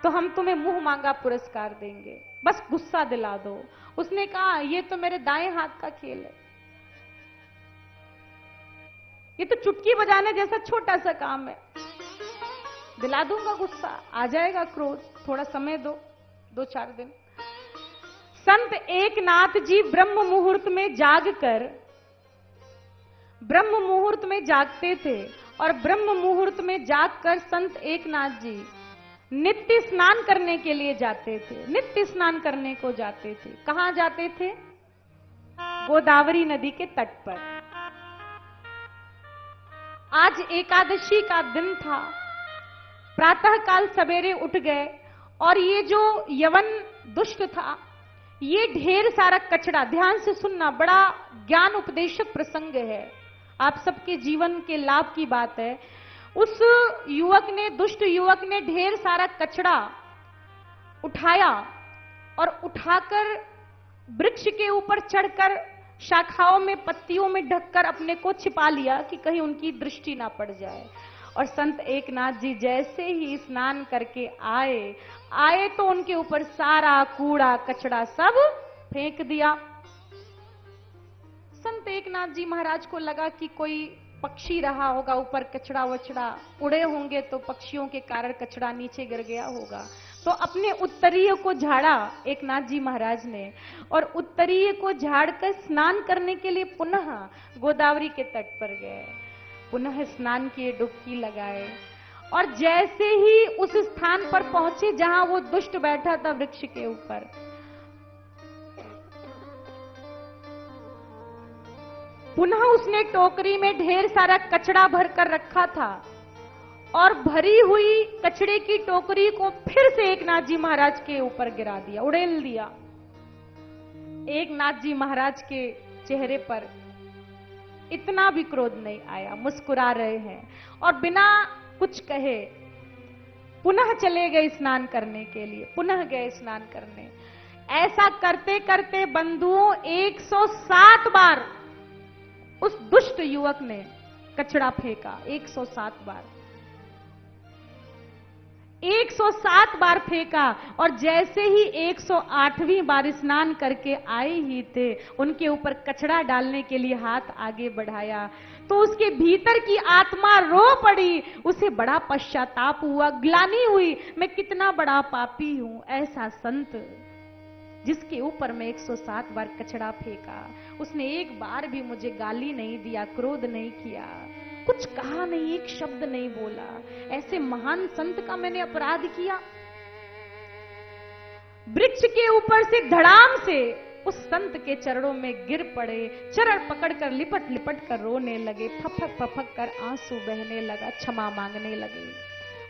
तो हम तुम्हें मुंह मांगा पुरस्कार देंगे, बस गुस्सा दिला दो। उसने कहा ये तो मेरे दाएं हाथ का खेल है, ये तो चुटकी बजाने जैसा छोटा सा काम है, दिला दूंगा गुस्सा, आ जाएगा क्रोध, थोड़ा समय दो, 2-4 दिन। संत एकनाथ जी ब्रह्म मुहूर्त में जागकर, ब्रह्म मुहूर्त में जागते थे, और ब्रह्म मुहूर्त में जागकर संत एकनाथ जी नित्य स्नान करने के लिए जाते थे, नित्य स्नान करने को जाते थे। कहां जाते थे? गोदावरी नदी के तट पर। आज एकादशी का दिन था, प्रातः काल सवेरे उठ गए, और ये जो यवन दुष्ट था, ये ढेर सारा कचरा, ध्यान से सुनना, बड़ा ज्ञान उपदेशक प्रसंग है, आप सबके जीवन के लाभ की बात है। उस युवक ने, दुष्ट युवक ने ढेर सारा कचरा उठाया, और उठाकर वृक्ष के ऊपर चढ़कर शाखाओं में, पत्तियों में ढककर अपने को छिपा लिया कि कहीं उनकी दृष्टि ना पड़ जाए। और संत एकनाथ जी जैसे ही स्नान करके आए तो उनके ऊपर सारा कूड़ा कचरा सब फेंक दिया। संत एकनाथ जी महाराज को लगा कि कोई पक्षी रहा होगा, ऊपर कचरा वचड़ा उड़े होंगे, तो पक्षियों के कारण कचरा नीचे गिर गया होगा। तो अपने उत्तरीय को झाड़ा एकनाथ जी महाराज ने, और उत्तरीय को झाड़कर स्नान करने के लिए पुनः गोदावरी के तट पर गए, पुनः स्नान किए, डुबकी लगाए, और जैसे ही उस स्थान पर पहुंचे जहां वो दुष्ट बैठा था वृक्ष के ऊपर, पुनः उसने टोकरी में ढेर सारा कचरा भरकर रखा था, और भरी हुई कचड़े की टोकरी को फिर से एकनाथ जी महाराज के ऊपर गिरा दिया, उड़ेल दिया। एकनाथ जी महाराज के चेहरे पर इतना भी क्रोध नहीं आया, मुस्कुरा रहे हैं, और बिना कुछ कहे पुनः चले गए स्नान करने के लिए, पुनः गए स्नान करने। ऐसा करते करते बंधुओं 107 बार उस दुष्ट युवक ने कचरा फेंका, 107 बार, 107 बार फेंका। और जैसे ही 108वीं बार स्नान करके आए ही थे, उनके ऊपर कचरा डालने के लिए हाथ आगे बढ़ाया, तो उसके भीतर की आत्मा रो पड़ी, उसे बड़ा पश्चाताप हुआ, ग्लानि हुई, मैं कितना बड़ा पापी हूं। ऐसा संत जिसके ऊपर मैं 107 बार कचरा फेंका, उसने एक बार भी मुझे गाली नहीं दिया, क्रोध नहीं किया, कुछ कहा नहीं, एक शब्द नहीं बोला। ऐसे महान संत का मैंने अपराध किया। वृक्ष के ऊपर से धड़ाम से उस संत के चरणों में गिर पड़े, चरण पकड़कर लिपट लिपट कर रोने लगे, फफक फफक कर आंसू बहने लगा, क्षमा मांगने लगे।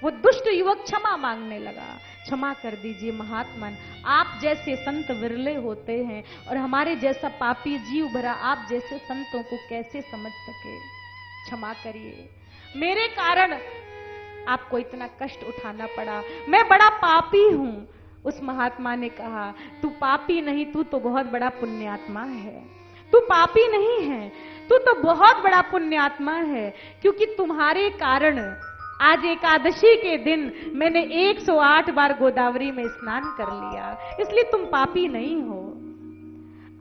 वो दुष्ट युवक क्षमा मांगने लगा, क्षमा कर दीजिए महात्मन, आप जैसे संत विरले होते हैं, और हमारे जैसा पापी जीव भरा आप जैसे संतों को कैसे समझ सके, क्षमा करिए, मेरे कारण आपको इतना कष्ट उठाना पड़ा, मैं बड़ा पापी हूं। उस महात्मा ने कहा, तू पापी नहीं, तू तो बहुत बड़ा पुण्यात्मा है, तू पापी नहीं है, तू तो बहुत बड़ा पुण्यात्मा है, क्योंकि तुम्हारे कारण आज एकादशी के दिन मैंने 108 बार गोदावरी में स्नान कर लिया, इसलिए तुम पापी नहीं हो।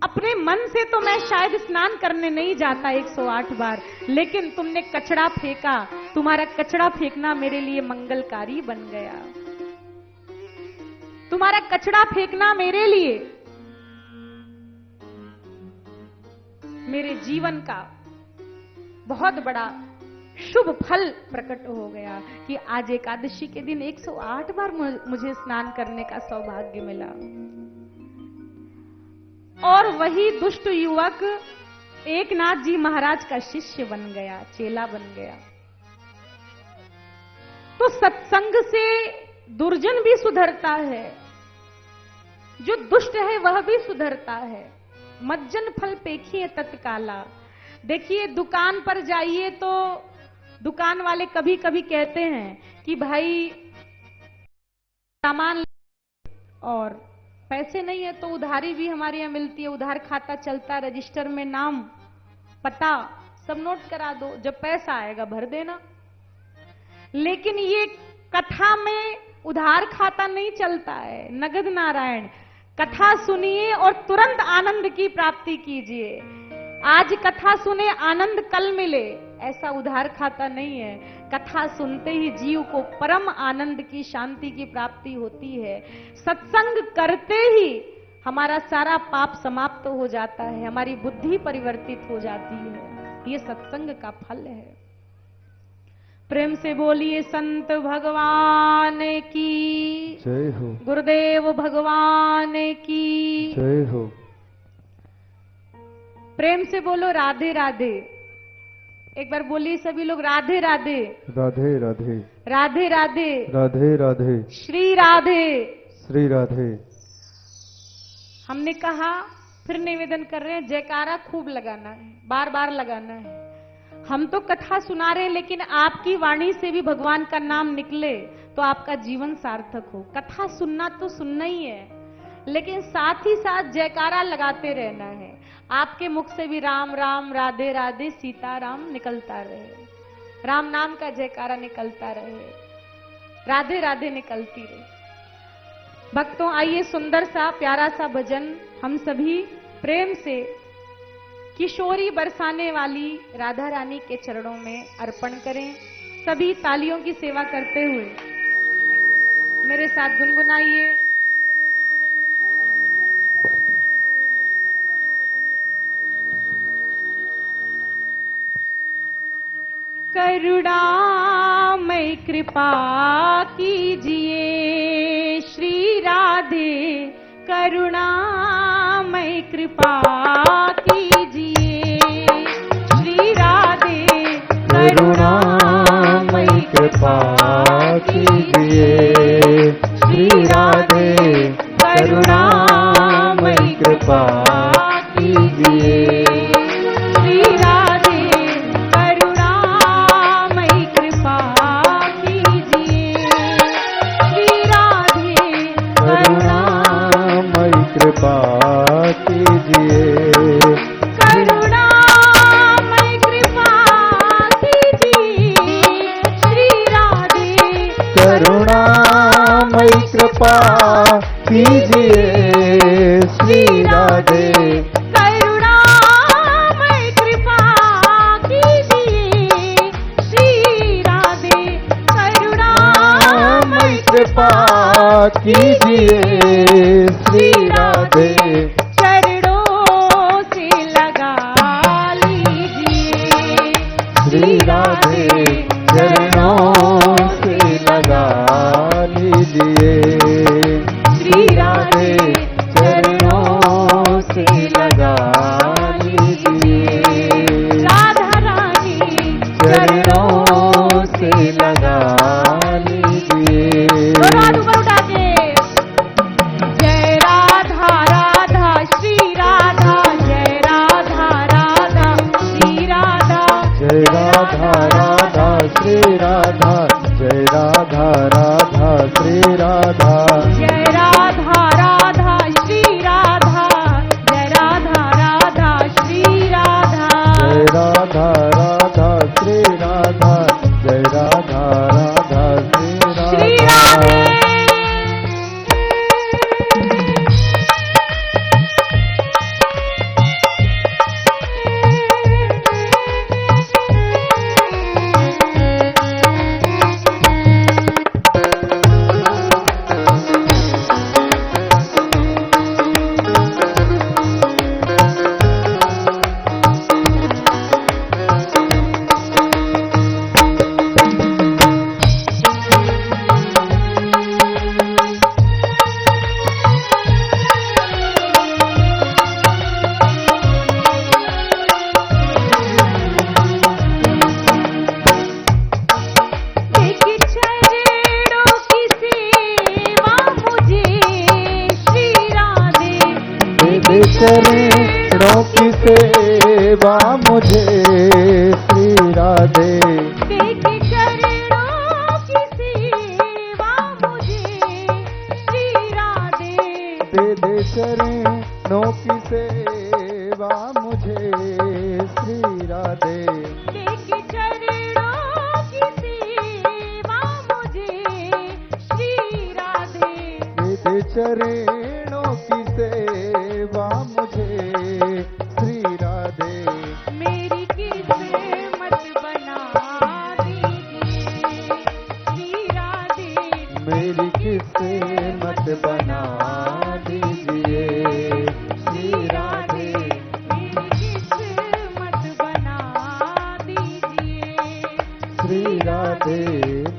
अपने मन से तो मैं शायद स्नान करने नहीं जाता 108 बार, लेकिन तुमने कचरा फेंका, तुम्हारा कचरा फेंकना मेरे लिए मंगलकारी बन गया, तुम्हारा कचरा फेंकना मेरे लिए मेरे जीवन का बहुत बड़ा शुभ फल प्रकट हो गया कि आज एकादशी के दिन 108 बार मुझे स्नान करने का सौभाग्य मिला। और वही दुष्ट युवक एकनाथ जी महाराज का शिष्य बन गया, चेला बन गया। तो सत्संग से दुर्जन भी सुधरता है, जो दुष्ट है वह भी सुधरता है। मज्जन फल पेखिए तत्काला। देखिए, दुकान पर जाइए तो दुकान वाले कभी कभी कहते हैं कि भाई सामान, और पैसे नहीं है तो उधारी भी हमारे यहाँ मिलती है, उधार खाता चलता, रजिस्टर में नाम पता सब नोट करा दो, जब पैसा आएगा भर देना। लेकिन ये कथा में उधार खाता नहीं चलता है। नगद नारायण, कथा सुनिए और तुरंत आनंद की प्राप्ति कीजिए। आज कथा सुने, आनंद कल मिले, ऐसा उधार खाता नहीं है। कथा सुनते ही जीव को परम आनंद की, शांति की प्राप्ति होती है। सत्संग करते ही हमारा सारा पाप समाप्त हो जाता है, हमारी बुद्धि परिवर्तित हो जाती है। ये सत्संग का फल है। प्रेम से बोलिए संत भगवान की जय हो, गुरुदेव भगवान की जय हो। प्रेम से बोलो राधे राधे। एक बार बोलिए सभी लोग, राधे राधे। राधे राधे, राधे राधे, राधे राधे, श्री राधे। श्री राधे। हमने कहा, फिर निवेदन कर रहे हैं, जयकारा खूब लगाना है, बार बार लगाना है। हम तो कथा सुना रहे हैं, लेकिन आपकी वाणी से भी भगवान का नाम निकले तो आपका जीवन सार्थक हो। कथा सुनना तो सुनना ही है, लेकिन साथ ही साथ जयकारा लगाते रहना है। आपके मुख से भी राम राम, राधे राधे, सीताराम निकलता रहे, राम नाम का जयकारा निकलता रहे, राधे राधे निकलती रहे। भक्तों, आइए सुंदर सा प्यारा सा भजन हम सभी प्रेम से किशोरी बरसाने वाली राधा रानी के चरणों में अर्पण करें। सभी तालियों की सेवा करते हुए मेरे साथ गुनगुनाइए। करुणामय कृपा कीजिए श्री राधे, करुणामय कृपा कीजिए श्री राधे, करुणामय कृपा कीजिए श्री राधे, करुणामय कृपा कीजिए श्री राधे, करुणामय कृपा कीजिए श्री राधे, करुणामय कृपा कीजिए करुणामय कृपा कीजिए श्री राधे, करुणामय कृपा कीजिए श्री राधे, करुणामय कृपा कीजिए श्री राधे, करुणामय कृपा कीजिए श्री राधे, चरणों से लगा लीजिए श्री राधे, चरणों से लगा लीजिए श्री राधे, चरणों से लगा लीजिए राधा रानी चरणों से लगा लीजिए। दोनों हाथ ऊपर उठा के, जय राधा राधा श्री राधा, जय राधा राधा श्री राधा, जय राधा राधा श्री राधा, जय राधा राधा श्री राधा, जय राधा राधा श्री राधा, जय राधा राधा श्री राधा, जय राधा राधा श्री राधा, जय राधा राधा श्री श्री राधा। राधे। चरणों की सेवा मुझे श्री राधे, देखी चरणों की सेवा मुझे श्री राधे, दे दे चरणों की सेवा मुझे श्री राधे, देखी चरणों की सेवा मुझे श्री चरणों की सेवा मुझे श्री राधे मेरी किस्मत बना दीजिए श्री राधे। मेरी किस्मत बना दीजिए श्री राधे मेरी किस्मत बना दीजिए श्री राधे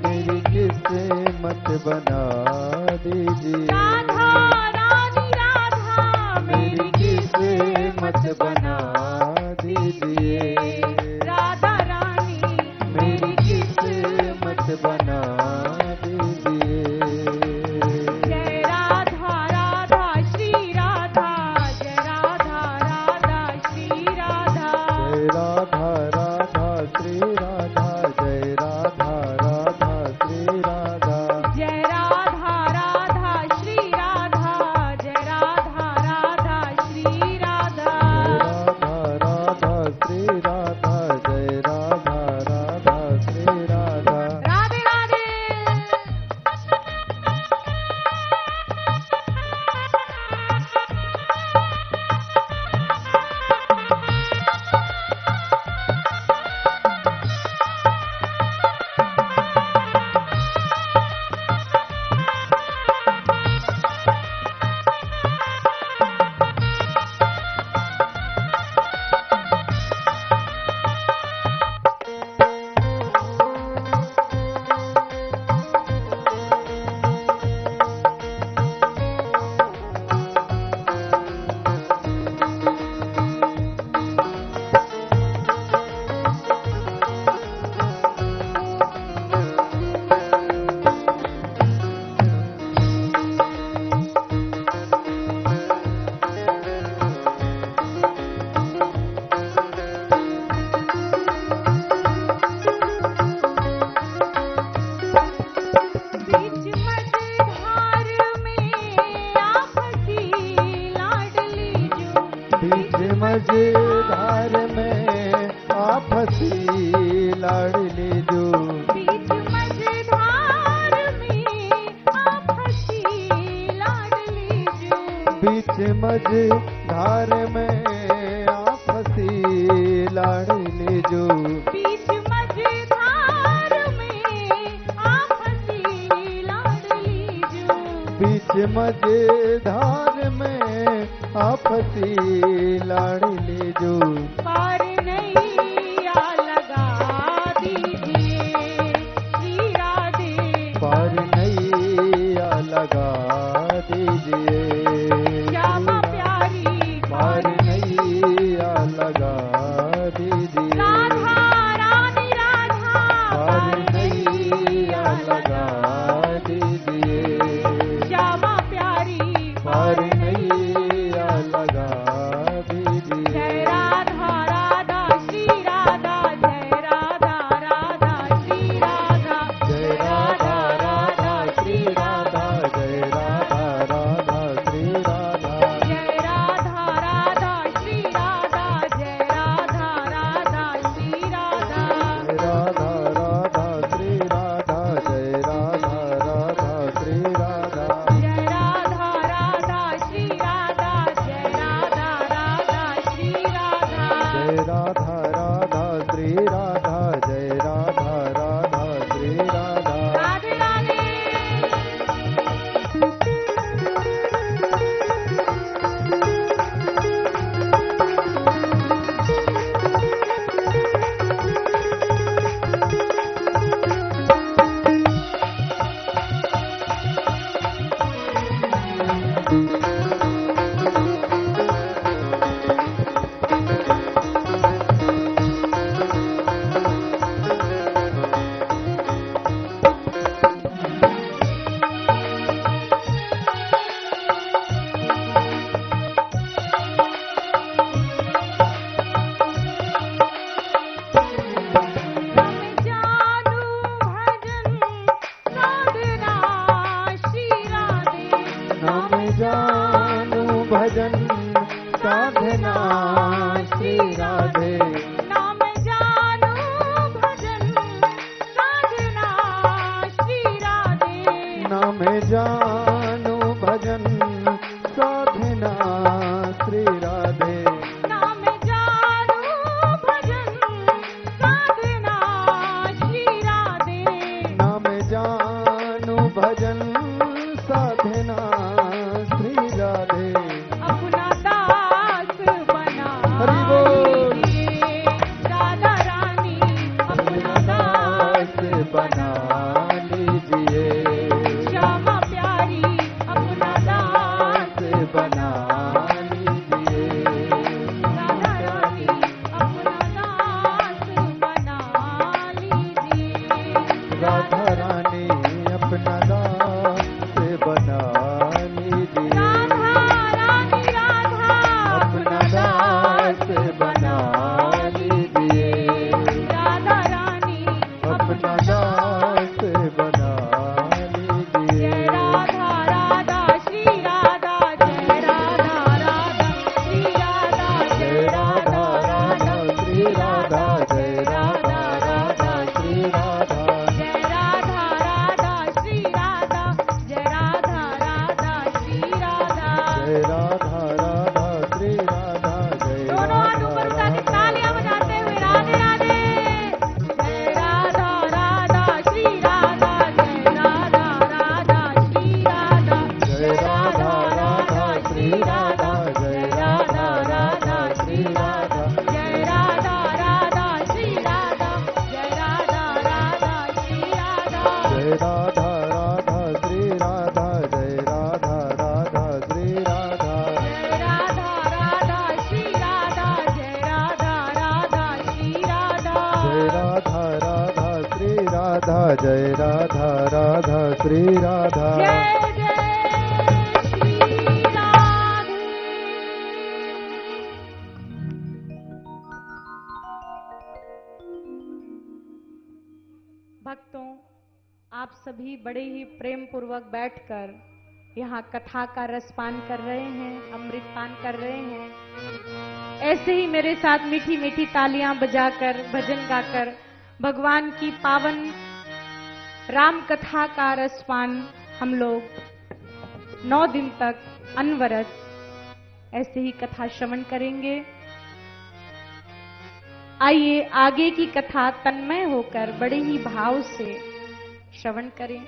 मेरी किस्मत बना दीजिए राधा रानी राधा मेरी किस्मत बना दीजिए राधा रानी मेरी किस्मत बना दीजिए जय राधा राधा श्री राधा जय राधा राधा श्री राधा जय राधा राधा श्री राधा जय राधा राधा श्री राधा जय राधा राधा श्री राधा जय राधा राधा श्री राधा राधा श्री राधा जय राधा राधा श्री राधा राधे राधे। बीच मझधार में आप की लाडली जो बीच मझधार में आप हंसी लाडली जो बीच मझधार में आप की लाडली जो बीच मझधार में आप हंसी लाडली जो बीच मझधार में आप की लाडली जो बीच मझधार में आप हंसी लाडली जो पार नैया लगा दीजिए श्री राधे पार नैया लगा दीजिए श्यामा प्यारी पार नैया लगा दीजिए राधा रानी राधा पार नैया लगा दीजिए श्यामा प्यारी पार नैया लगा दीजिए जय राधा राधा श्री राधा जय राधा राधा श्री राधा जय राधा राधा श्री राधा जय राधा राधा श्री राधा जय राधा राधा श्री राधा जय राधा राधा श्री राधा राधा राधा श्री राधा जय राधा राधा श्री राधा जय राधा राधा श्री राधा जय राधा राधा श्री राधा जय राधा राधा श्री राधा जय राधा राधा श्री राधा राधे राधे। भजन साधना श्री राधे नाम जानो भजन साधना श्री राधे नाम जानो भजन श्री राधा। जय जय श्री राधे। भक्तों, आप सभी बड़े ही प्रेम पूर्वक बैठकर यहाँ कथा का रसपान कर रहे हैं, अमृतपान कर रहे हैं। ऐसे ही मेरे साथ मीठी मीठी तालियां बजाकर, भजन गाकर भगवान की पावन राम कथा का रसपान हम लोग 9 दिन तक अनवरत ऐसे ही कथा श्रवण करेंगे। आइए आगे की कथा तन्मय होकर बड़े ही भाव से श्रवण करें।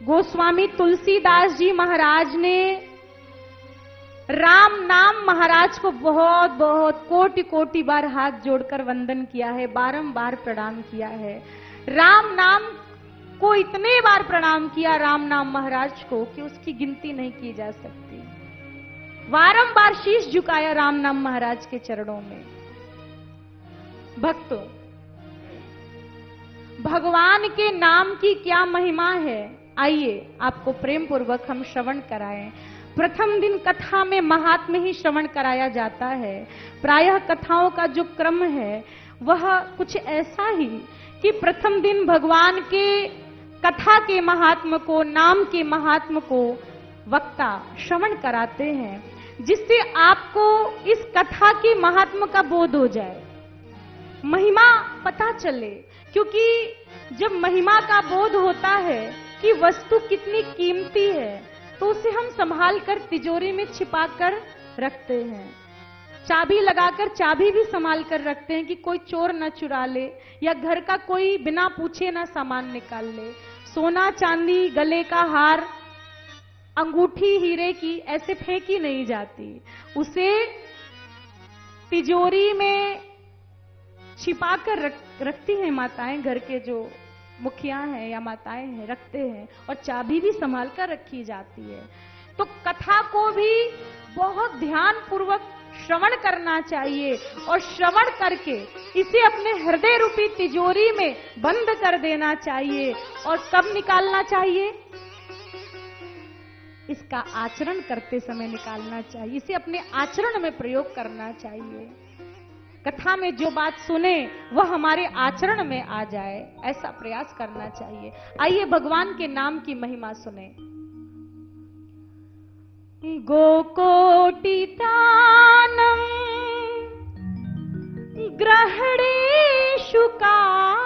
गोस्वामी तुलसीदास जी महाराज ने राम नाम महाराज को बहुत बहुत कोटि कोटि बार हाथ जोड़कर वंदन किया है, बारंबार प्रणाम किया है। राम नाम को इतने बार प्रणाम किया राम नाम महाराज को कि उसकी गिनती नहीं की जा सकती। बारंबार शीश झुकाया राम नाम महाराज के चरणों में। भक्तों, भगवान के नाम की क्या महिमा है, आइए आपको प्रेम पूर्वक हम श्रवण कराएं। प्रथम दिन कथा में महात्म्य ही श्रवण कराया जाता है। प्रायः कथाओं का जो क्रम है वह कुछ ऐसा ही कि प्रथम दिन भगवान के कथा के महात्म्य को, नाम के महात्म्य को वक्ता श्रवण कराते हैं, जिससे आपको इस कथा के महात्म्य का बोध हो जाए, महिमा पता चले। क्योंकि जब महिमा का बोध होता है कि वस्तु कितनी कीमती है तो उसे हम संभाल कर तिजोरी में छिपा कर रखते हैं। चाबी लगाकर चाबी भी संभाल कर रखते हैं कि कोई चोर न चुरा ले या घर का कोई बिना पूछे ना सामान निकाल ले। सोना चांदी, गले का हार, अंगूठी हीरे की ऐसे फेंकी नहीं जाती, उसे तिजोरी में छिपा कर रखती हैं माताएं। घर के जो मुखिया हैं या माताएं हैं रखते हैं, और चाबी भी संभाल कर रखी जाती है। तो कथा को भी बहुत ध्यान पूर्वक श्रवण करना चाहिए और श्रवण करके इसे अपने हृदय रूपी तिजोरी में बंद कर देना चाहिए। और कब निकालना चाहिए? इसका आचरण करते समय निकालना चाहिए, इसे अपने आचरण में प्रयोग करना चाहिए। कथा में जो बात सुने वह हमारे आचरण में आ जाए, ऐसा प्रयास करना चाहिए। आइए भगवान के नाम की महिमा सुने। गोकोटितानं ग्रहणेषु काशी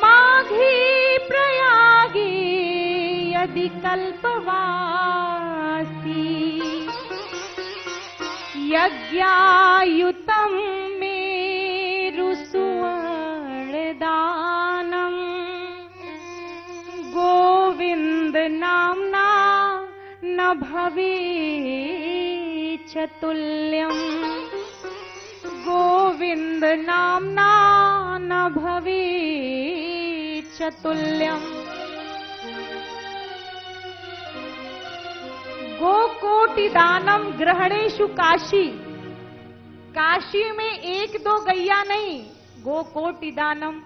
माघे प्रयागे यदि कल्पवासी यज्ञायुतं मेरु सुवर्णदानं गोविंद नाम्ना न भवेच्च तुल्यं गोविंद नाम्ना न भवेच्च तुल्यं। गोकोटि दानम ग्रहणेषु काशी। काशी में 1-2 गैया नहीं, गोकोटि दानम,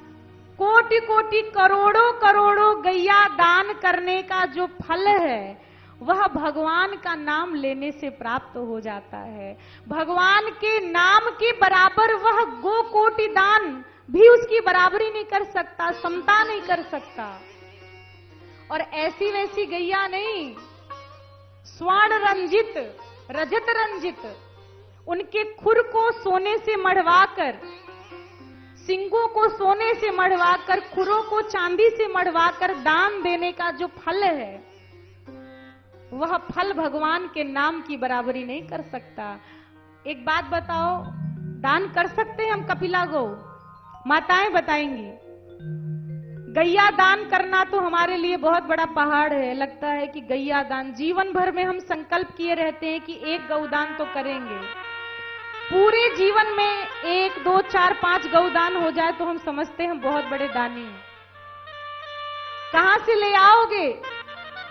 कोटि कोटि करोड़ों करोड़ों गैया दान करने का जो फल है वह भगवान का नाम लेने से प्राप्त हो जाता है। भगवान के नाम के बराबर वह गोकोटि दान भी उसकी बराबरी नहीं कर सकता, समता नहीं कर सकता। और ऐसी वैसी गैया नहीं, स्वर्ण रंजित, रजत रंजित, उनके खुर को सोने से मढ़वाकर, सिंगों को सोने से मढ़वाकर, खुरों को चांदी से मढ़वाकर दान देने का जो फल है वह फल भगवान के नाम की बराबरी नहीं कर सकता। एक बात बताओ, दान कर सकते हैं हम कपिला गौ? माताएं बताएंगी। गैया दान करना तो हमारे लिए बहुत बड़ा पहाड़ है। लगता है कि गैया दान, जीवन भर में हम संकल्प किए रहते हैं कि 1 गौदान तो करेंगे। पूरे जीवन में 1, 2, 4, 5 गौदान हो जाए तो हम समझते हैं बहुत बड़े दानी हैं। कहां से ले आओगे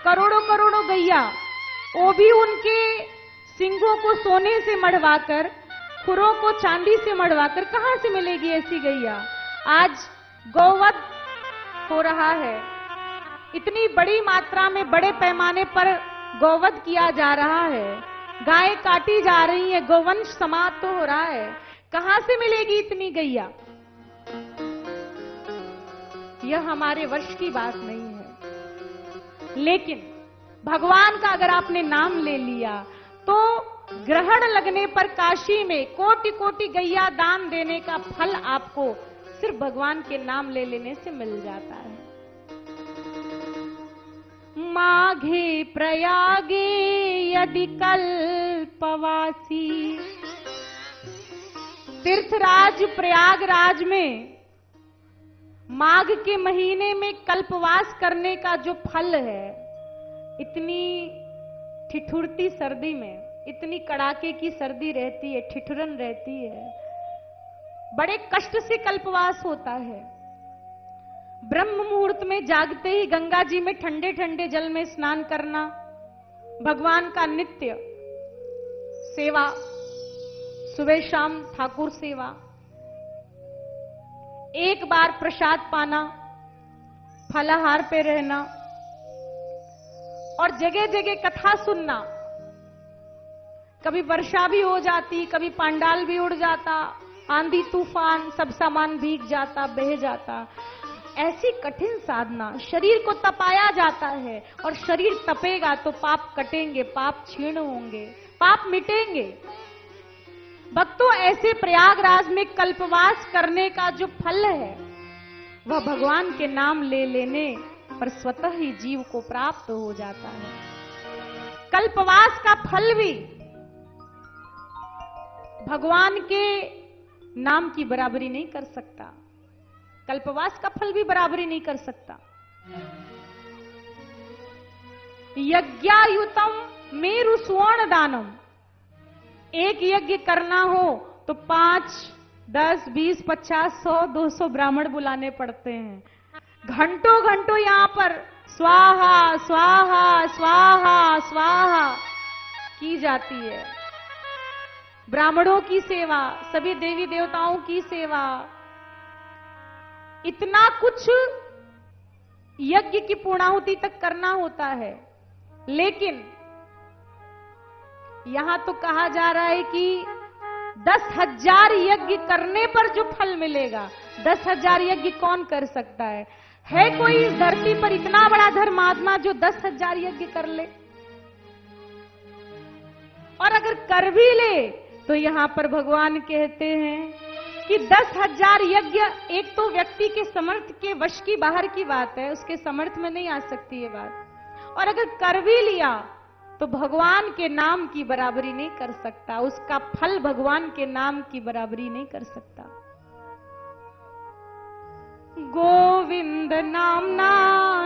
करोड़ों करोड़ों गैया? वो भी उनके सिंगों को सोने से मढ़वाकर, खुरों को चांदी से मढ़वाकर। कहां से मिलेगी ऐसी गैया? आज गोवध हो रहा है, इतनी बड़ी मात्रा में बड़े पैमाने पर गोवध किया जा रहा है, गायें काटी जा रही है, गोवंश समाप्त हो रहा है, कहां से मिलेगी इतनी गैया? यह हमारे वश की बात नहीं है। लेकिन भगवान का अगर आपने नाम ले लिया तो ग्रहण लगने पर काशी में कोटि कोटि गैया दान देने का फल आपको सिर्फ भगवान के नाम ले लेने से मिल जाता है। माघे प्रयागे यदि कल्पवासी, तीर्थराज प्रयागराज में माघ के महीने में कल्पवास करने का जो फल है, इतनी ठिठुरती सर्दी में, इतनी कड़ाके की सर्दी रहती है, ठिठुरन रहती है, बड़े कष्ट से कल्पवास होता है। ब्रह्म मुहूर्त में जागते ही गंगा जी में ठंडे ठंडे जल में स्नान करना, भगवान का नित्य सेवा, सुबह शाम ठाकुर सेवा, एक बार प्रसाद पाना, फलाहार पे रहना और जगह जगह कथा सुनना। कभी वर्षा भी हो जाती, कभी पांडाल भी उड़ जाता, आंधी तूफान, सब सामान भीग जाता, बह जाता। ऐसी कठिन साधना, शरीर को तपाया जाता है और शरीर तपेगा तो पाप कटेंगे, पाप क्षीण होंगे, पाप मिटेंगे। भक्तों, ऐसे प्रयागराज में कल्पवास करने का जो फल है वह भगवान के नाम ले लेने पर स्वतः ही जीव को प्राप्त हो जाता है। कल्पवास का फल भी भगवान के नाम की बराबरी नहीं कर सकता, कल्पवास का फल भी बराबरी नहीं कर सकता। यज्ञायुतम मेरु स्वर्ण दानम, एक यज्ञ करना हो तो 5, 10, 20, 50, 100, 200 ब्राह्मण बुलाने पड़ते हैं। घंटों घंटों यहां पर स्वाहा स्वाहा स्वाहा स्वाहा की जाती है। ब्राह्मणों की सेवा, सभी देवी देवताओं की सेवा, इतना कुछ यज्ञ की पूर्णाहुति तक करना होता है। लेकिन यहां तो कहा जा रहा है कि 10,000 यज्ञ करने पर जो फल मिलेगा, 10,000 यज्ञ कौन कर सकता है? है कोई इस धरती पर इतना बड़ा धर्मात्मा जो 10,000 यज्ञ कर ले? और अगर कर भी ले तो यहां पर भगवान कहते हैं कि 10,000 यज्ञ एक तो व्यक्ति के समर्थ के वश की बाहर की बात है, उसके समर्थ में नहीं आ सकती ये बात। और अगर कर भी लिया तो भगवान के नाम की बराबरी नहीं कर सकता, उसका फल भगवान के नाम की बराबरी नहीं कर सकता। गोविंद नामना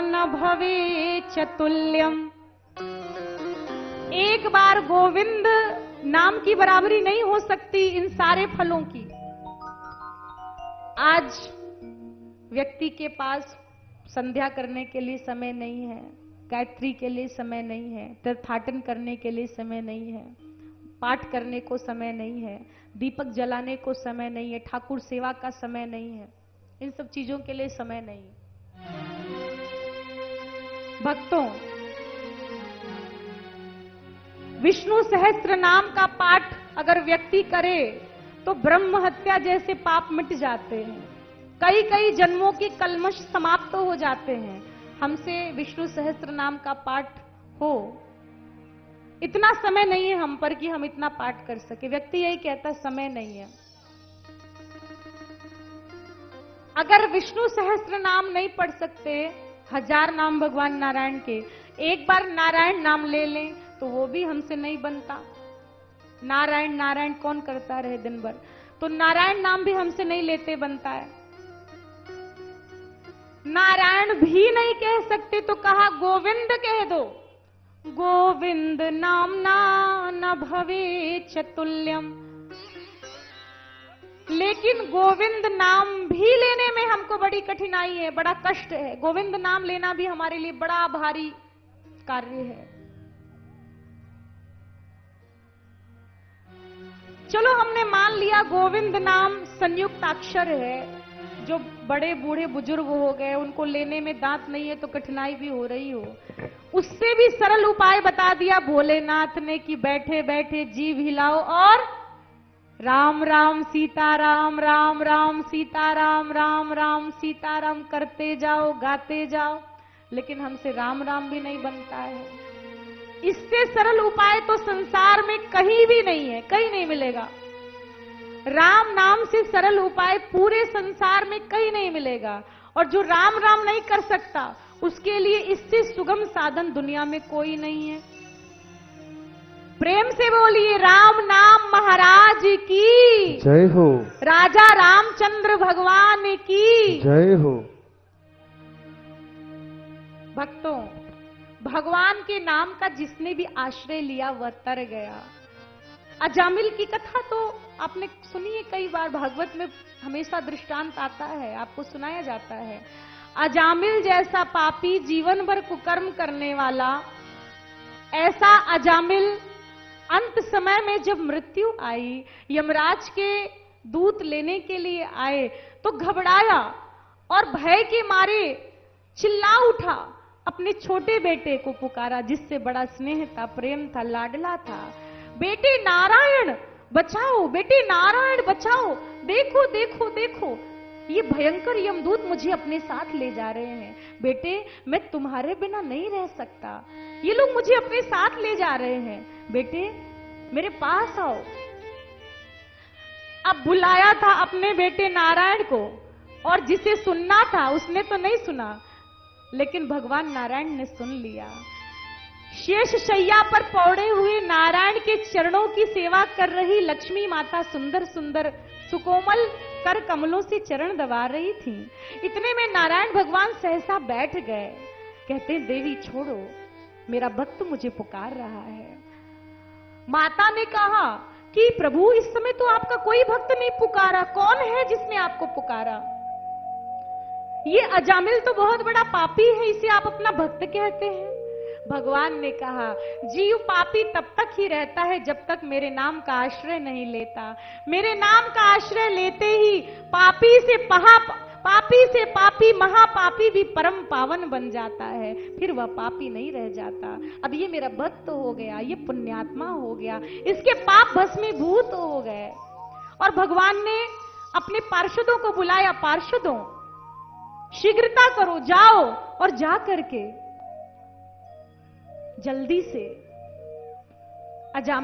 न भवे चतुल्यम, एक बार गोविंद नाम की बराबरी नहीं हो सकती इन सारे फलों की। आज व्यक्ति के पास संध्या करने के लिए समय नहीं है, गायत्री के लिए समय नहीं है, तीर्थाटन करने के लिए समय नहीं है, पाठ करने को समय नहीं है, दीपक जलाने को समय नहीं है, ठाकुर सेवा का समय नहीं है, इन सब चीजों के लिए समय नहीं है। भक्तों, विष्णु सहस्त्र नाम का पाठ अगर व्यक्ति करे तो ब्रह्म हत्या जैसे पाप मिट जाते हैं, कई कई जन्मों के कलमश समाप्त हो जाते हैं। हमसे विष्णु सहस्त्र नाम का पाठ हो, इतना समय नहीं है हम पर कि हम इतना पाठ कर सके। व्यक्ति यही कहता समय नहीं है। अगर विष्णु सहस्त्र नाम नहीं पढ़ सकते, 1000 नाम भगवान नारायण के, एक बार नारायण नाम ले लें तो वो भी हमसे नहीं बनता। नारायण नारायण कौन करता रहे दिन भर, तो नारायण नाम भी हमसे नहीं लेते बनता है। नारायण भी नहीं कह सकते तो कहा गोविंद कह दो। गोविंद नामना न भवे चतुल्यम, लेकिन गोविंद नाम भी लेने में हमको बड़ी कठिनाई है, बड़ा कष्ट है। गोविंद नाम लेना भी हमारे लिए बड़ा भारी कार्य है। चलो हमने मान लिया गोविंद नाम संयुक्त अक्षर है, जो बड़े बूढ़े बुजुर्ग हो गए, उनको लेने में दांत नहीं है तो कठिनाई भी हो रही हो, उससे भी सरल उपाय बता दिया भोलेनाथ ने कि बैठे बैठे जीभ हिलाओ और राम राम सीताराम, राम राम सीताराम, राम राम सीताराम करते जाओ, गाते जाओ। लेकिन हमसे राम राम भी नहीं बनता है। इससे सरल उपाय तो संसार में कहीं भी नहीं है, कहीं नहीं मिलेगा। राम नाम से सरल उपाय पूरे संसार में कहीं नहीं मिलेगा। और जो राम राम नहीं कर सकता, उसके लिए इससे सुगम साधन दुनिया में कोई नहीं है। प्रेम से बोलिए राम नाम महाराज की जय हो, राजा रामचंद्र भगवान की जय हो। भक्तों, भगवान के नाम का जिसने भी आश्रय लिया वह तर गया। अजामिल की कथा तो आपने सुनी है कई बार, भागवत में हमेशा दृष्टांत आता है, आपको सुनाया जाता है। अजामिल जैसा पापी, जीवन भर कुकर्म करने वाला, ऐसा अजामिल अंत समय में जब मृत्यु आई, यमराज के दूत लेने के लिए आए तो घबराया और भय के मारे चिल्ला उठा। अपने छोटे बेटे को पुकारा, जिससे बड़ा स्नेह था, प्रेम था, लाडला था। बेटे नारायण बचाओ, बेटे नारायण बचाओ, देखो देखो देखो, ये भयंकर यमदूत मुझे अपने साथ ले जा रहे हैं। बेटे, मैं तुम्हारे बिना नहीं रह सकता, ये लोग मुझे अपने साथ ले जा रहे हैं। बेटे, मेरे पास आओ। अब बुलाया था अपने बेटे नारायण को, और जिसे सुनना था उसने तो नहीं सुना, लेकिन भगवान नारायण ने सुन लिया। शेष शैया पर पौड़े हुए नारायण के चरणों की सेवा कर रही लक्ष्मी माता सुंदर सुंदर सुकोमल कर कमलों से चरण दबा रही थी। इतने में नारायण भगवान सहसा बैठ गए। कहते हैं, देवी छोड़ो, मेरा भक्त मुझे पुकार रहा है। माता ने कहा कि प्रभु, इस समय तो आपका कोई भक्त नहीं पुकारा, कौन है जिसने आपको पुकारा? ये अजामिल तो बहुत बड़ा पापी है, इसे आप अपना भक्त कहते हैं। भगवान ने कहा, जीव पापी तब तक ही रहता है जब तक मेरे नाम का आश्रय नहीं लेता। मेरे नाम का आश्रय लेते ही पापी से पापी महापापी भी परम पावन बन जाता है, फिर वह पापी नहीं रह जाता। अब ये मेरा भक्त हो गया, ये पुण्यात्मा हो गया, इसके पाप भस्मीभूत हो गए। और भगवान ने अपने पार्षदों को बुलाया, पार्षदों शीघ्रता करो, जाओ और जा करके जल्दी से अजामिल